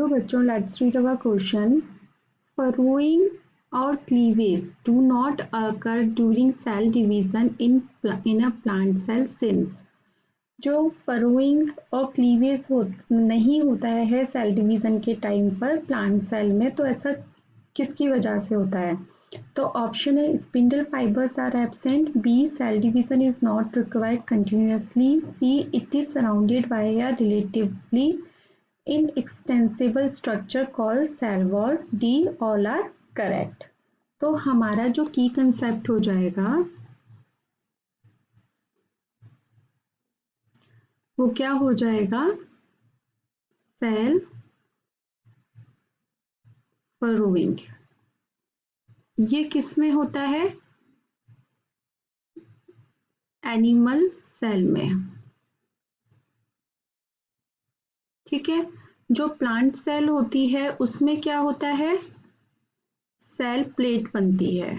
तो बच्चों let's read our question. Furrowing or cleavage do not occur during cell division in a plant cell since जो फरोइंग और cleavage नहीं होता है सेल डिवीजन के टाइम पर प्लांट सेल में, तो ऐसा किसकी वजह से होता है? तो ऑप्शन है spindle fibres are absent, B cell division is not required continuously, C it is surrounded by a relatively inextensible structure called cell wall, D all are correct. तो हमारा जो की कंसेप्ट हो जाएगा वो क्या हो जाएगा? सेल फरोइंग. ये किस में होता है? एनिमल सेल में. ठीक है. जो प्लांट सेल होती है उसमें क्या होता है? सेल प्लेट बनती है.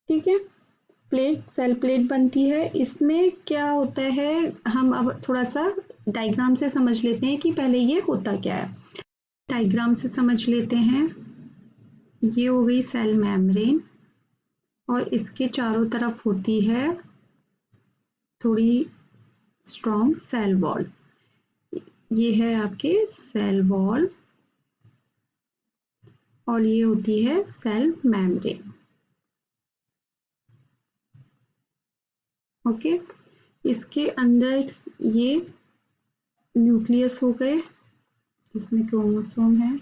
ठीक है, सेल प्लेट बनती है. इसमें क्या होता है, हम अब थोड़ा सा डायग्राम से समझ लेते हैं कि पहले ये होता क्या है. डायग्राम से समझ लेते हैं. ये हो गई सेल मेम्ब्रेन और इसके चारों तरफ होती है थोड़ी स्ट्रॉन्ग सेल वॉल. ये है आपके सेल वॉल और ये होती है सेल मेम्ब्रेन. ओके. इसके अंदर ये न्यूक्लियस हो गए, इसमें क्रोमोसोम है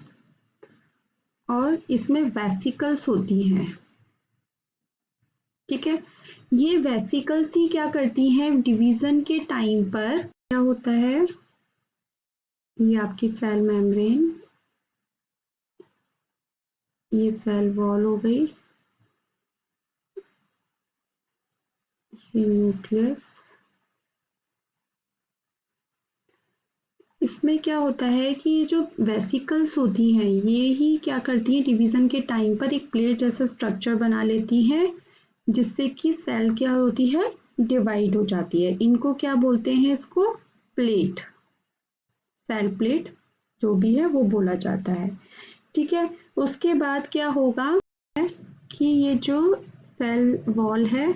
और इसमें वेसिकल्स होती हैं. ठीक है. ये वेसिकल्स ही क्या करती हैं? डिवीजन के टाइम पर क्या होता है, ये आपकी सेल मेम्ब्रेन, ये सेल वॉल हो गई, ये न्यूक्लियस. इसमें क्या होता है कि जो वेसिकल्स होती हैं ये ही क्या करती हैं, डिवीजन के टाइम पर एक प्लेट जैसा स्ट्रक्चर बना लेती हैं जिससे कि सेल क्या होती है, डिवाइड हो जाती है. इनको क्या बोलते हैं? इसको प्लेट, सेल प्लेट जो भी है वो बोला जाता है. ठीक है. उसके बाद क्या होगा कि ये जो सेल वॉल है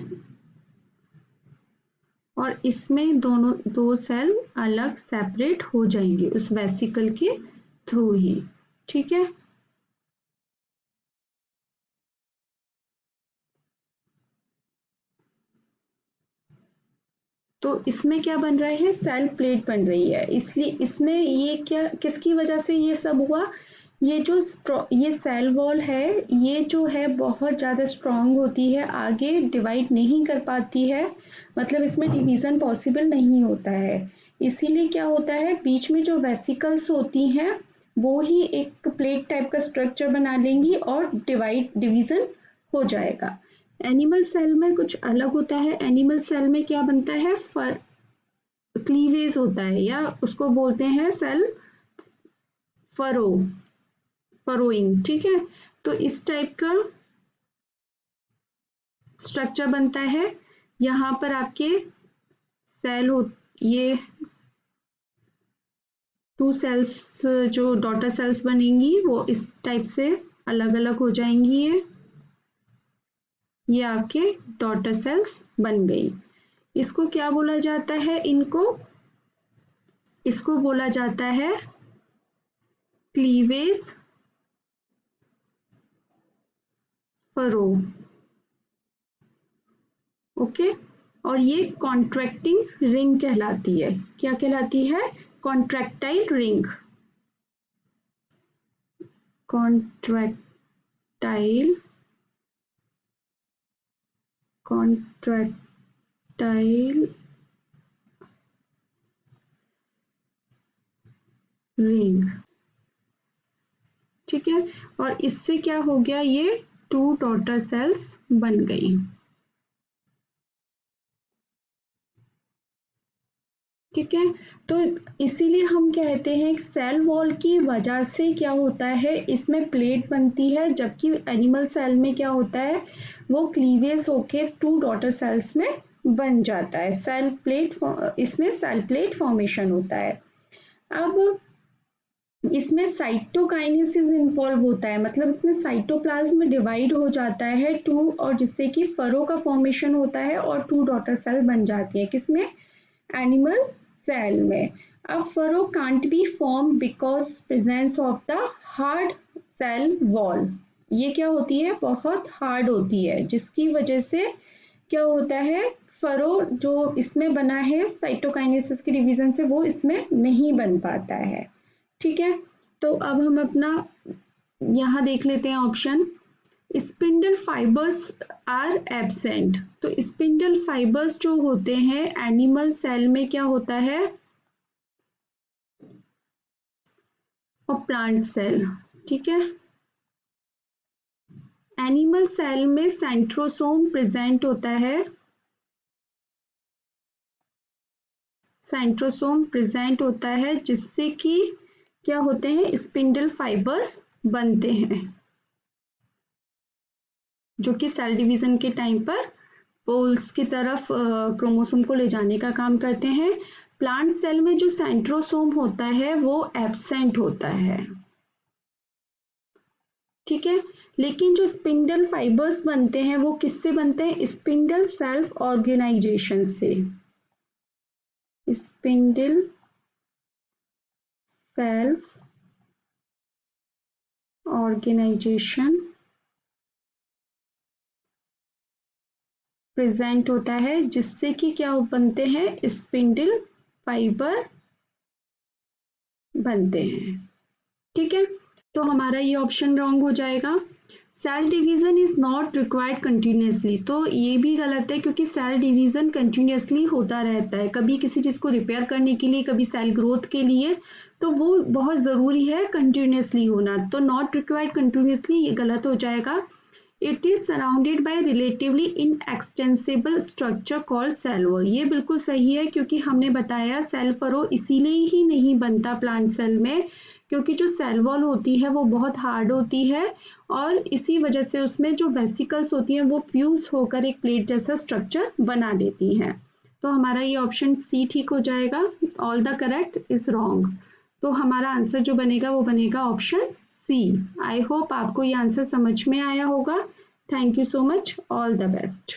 और इसमें दो सेल अलग सेपरेट हो जाएंगे उस वेसिकल के थ्रू ही. ठीक है. तो इसमें क्या बन रहा है? सेल प्लेट बन रही है. इसलिए इसमें ये क्या, किसकी वजह से ये सब हुआ? ये सेल वॉल है, ये जो है बहुत ज़्यादा स्ट्रांग होती है, आगे डिवाइड नहीं कर पाती है, मतलब इसमें डिवीज़न पॉसिबल नहीं होता है. इसीलिए क्या होता है, बीच में जो वेसिकल्स होती हैं वो ही एक प्लेट टाइप का स्ट्रक्चर बना लेंगी और डिवीज़न हो जाएगा. एनिमल सेल में कुछ अलग होता है. एनिमल सेल में क्या बनता है? क्लीवेज होता है या उसको बोलते हैं सेल फरोइंग. ठीक है. तो इस टाइप का स्ट्रक्चर बनता है. यहाँ पर आपके सेल हो, ये 2 सेल्स जो डॉटर सेल्स बनेंगी वो इस टाइप से अलग अलग हो जाएंगी. ये आपके डॉटर सेल्स बन गई. इसको क्या बोला जाता है? इसको बोला जाता है क्लीवेज फरो. ओके. और ये कॉन्ट्रैक्टिंग रिंग कहलाती है. क्या कहलाती है? Contractile ring. Contractile ring. ठीक है. और इससे क्या हो गया, ये 2 डॉटर सेल्स बन गई. ठीक है. तो इसीलिए हम कहते हैं सेल वॉल की वजह से क्या होता है, इसमें प्लेट बनती है, जबकि एनिमल सेल में क्या होता है, वो क्लीवेज होके 2 डॉटर सेल्स में बन जाता है। सेल प्लेट इसमें सेल प्लेट फॉर्मेशन होता है। अब इसमें साइटोकाइनेसिस इन्वॉल्व होता है, मतलब इसमें साइटोप्लाज्म डिवाइड हो जाता है टू, और जिससे कि फरो का फॉर्मेशन होता है और टू डॉटर सेल बन जाती है। किसमें? एनिमल सेल में। अब furrow can't be form because presence of the hard cell wall. ये क्या होती है? बहुत हार्ड होती है, जिसकी वजह से क्या होता है, फरो जो इसमें बना है साइटोकाइनेसिस के डिवीजन से, वो इसमें नहीं बन पाता है। ठीक है, तो अब हम अपना यहाँ देख लेते हैं option. Spindle fibres are absent. तो स्पिंडल फाइबर्स जो होते हैं एनिमल सेल में क्या होता है, और प्लांट सेल। ठीक है, एनिमल सेल में सेंट्रोसोम प्रेजेंट होता है, सेंट्रोसोम प्रेजेंट होता है, जिससे कि क्या होते हैं, स्पिंडल फाइबर्स बनते हैं, जो कि सेल डिवीजन के टाइम पर पोल्स की तरफ क्रोमोसोम को ले जाने का काम करते हैं। प्लांट सेल में जो सेंट्रोसोम होता है वो एब्सेंट होता है। ठीक है, लेकिन जो स्पिंडल फाइबर्स बनते हैं वो किससे बनते हैं? स्पिंडल सेल्फ ऑर्गेनाइजेशन से। स्पिंडल सेल्फ ऑर्गेनाइजेशन प्रेजेंट होता है, जिससे कि क्या बनते हैं, स्पिंडल फाइबर बनते हैं। ठीक है, तो हमारा ये ऑप्शन रॉन्ग हो जाएगा। Cell division is not required continuously. तो ये भी गलत है, क्योंकि सेल डिवीजन कंटिन्यूसली होता रहता है, कभी किसी चीज को रिपेयर करने के लिए, कभी सेल ग्रोथ के लिए, तो वो बहुत जरूरी है कंटिन्यूसली होना। तो नॉट रिक्वायर्ड कंटिन्यूसली ये गलत हो जाएगा। It is surrounded by relatively inextensible structure called cell wall. ये बिल्कुल सही है, क्योंकि हमने बताया सेल फरो इसीलिए ही नहीं बनता प्लांट सेल में, क्योंकि जो सेल वॉल होती है वो बहुत हार्ड होती है, और इसी वजह से उसमें जो वेसिकल्स होती हैं वो फ्यूज होकर एक प्लेट जैसा स्ट्रक्चर बना देती हैं। तो हमारा ये ऑप्शन सी ठीक हो जाएगा। All the correct is wrong. तो हमारा आंसर जो बनेगा वो बनेगा ऑप्शन सी। आई होप आपको ये आंसर समझ में आया होगा। Thank you so much, all the best.